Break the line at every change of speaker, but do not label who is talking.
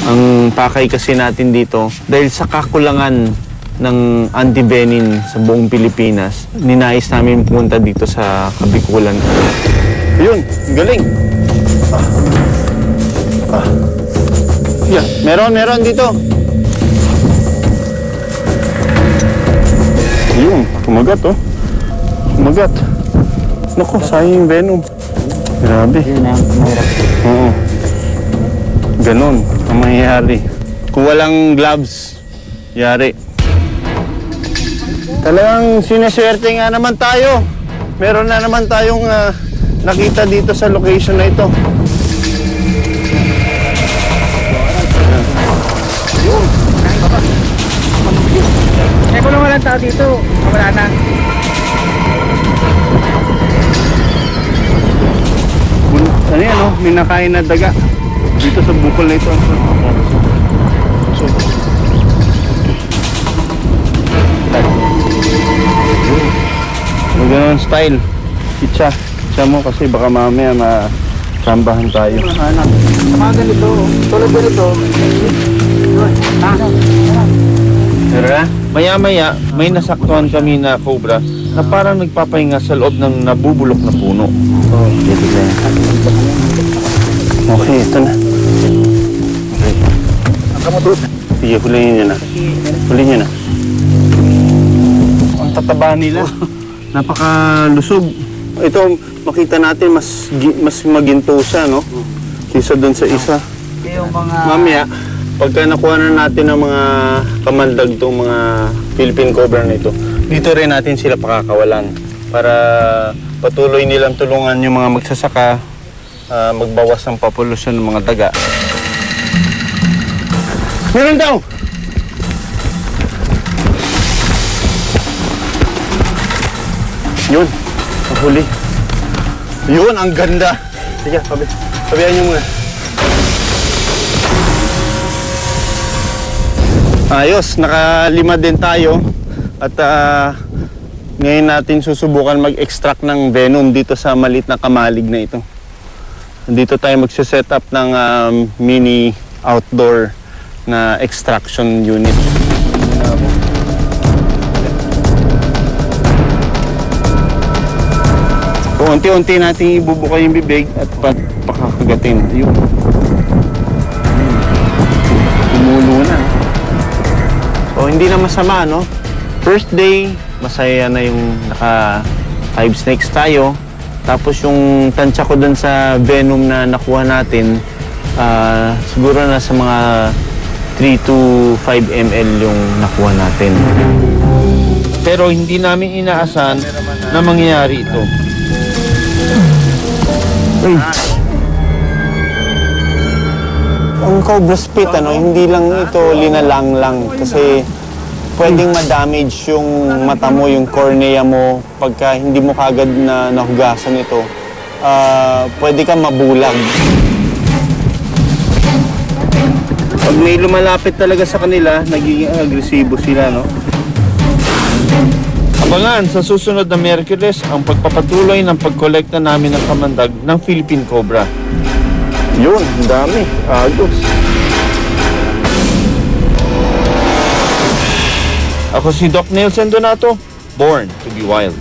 Ang pakay kasi natin dito, dahil sa kakulangan ng anti-venin sa buong Pilipinas, ninais namin pumunta dito sa Kabikulan. Yun, galing. Yeah, meron dito. Yun, kumagat oh. Kumagat. Naku, sayang yung venom. Grabe. Oo. Ganon ang mangyayari. Kung walang gloves, yari. Talagang sineswerte nga naman tayo. Meron na naman tayong nakita dito sa location na ito. Yun.
Eh kung walang tao dito, wala na.
Ano yan oh, may nakain na daga. Dito sa bukol na ito. So, ganun style. Itcha mo kasi baka mamaya masambahan tayo.
Mga ganito, tulad ganito.
Tara, maya-maya may nasaktuhan kami na cobra na parang nagpapahinga sa loob ng nabubulok na puno. Okay, ito na. Okay. Sige, hulihin nyo na. Hulihin nyo na. Ang tataba nila. Napakalusog. Ito, makita natin mas maginto siya, no? Kisa doon sa isa.
Yung mga...
Mamaya, pagka nakuha na natin ang mga kamandag itong mga Philippine cobra na ito, dito rin natin sila pakakawalan para patuloy nilang tulungan yung mga magsasaka magbawas ng populasyon ng mga daga. Meron daw! Yun, ang huli. Yun, ang ganda. Sige, sabihan nyo muna. Ayos, nakalima din tayo. At ngayon natin susubukan mag-extract ng venom dito sa maliit na kamalig na ito. Dito tayo magsiset up ng mini outdoor na extraction unit. Unti-unti natin ibubuka yung bibig at pakakagatin. Ayun. Tumulo na. So, hindi na masama, no? First day, masaya na yung naka-5 snakes tayo. Tapos yung tansya ko dun sa venom na nakuha natin, siguro na sa mga 3 to 5 ml yung nakuha natin. Pero hindi namin inaasahan na mangyayari ito. Ay. Ang cobra spit, hindi lang ito linalang lang kasi pwedeng ma-damage yung mata mo, yung cornea mo pagka hindi mo kagad na nahugasan ito. Pwede kang mabulag. Pag may lumalapit talaga sa kanila, nagiging agresibo sila, no? Abangan sa susunod na Miyerkules ang pagpapatuloy ng pagkolekta namin ng kamandag ng Philippine Cobra. Yun, dami. Agos. Ako si Doc Nelson Donato, born to be wild.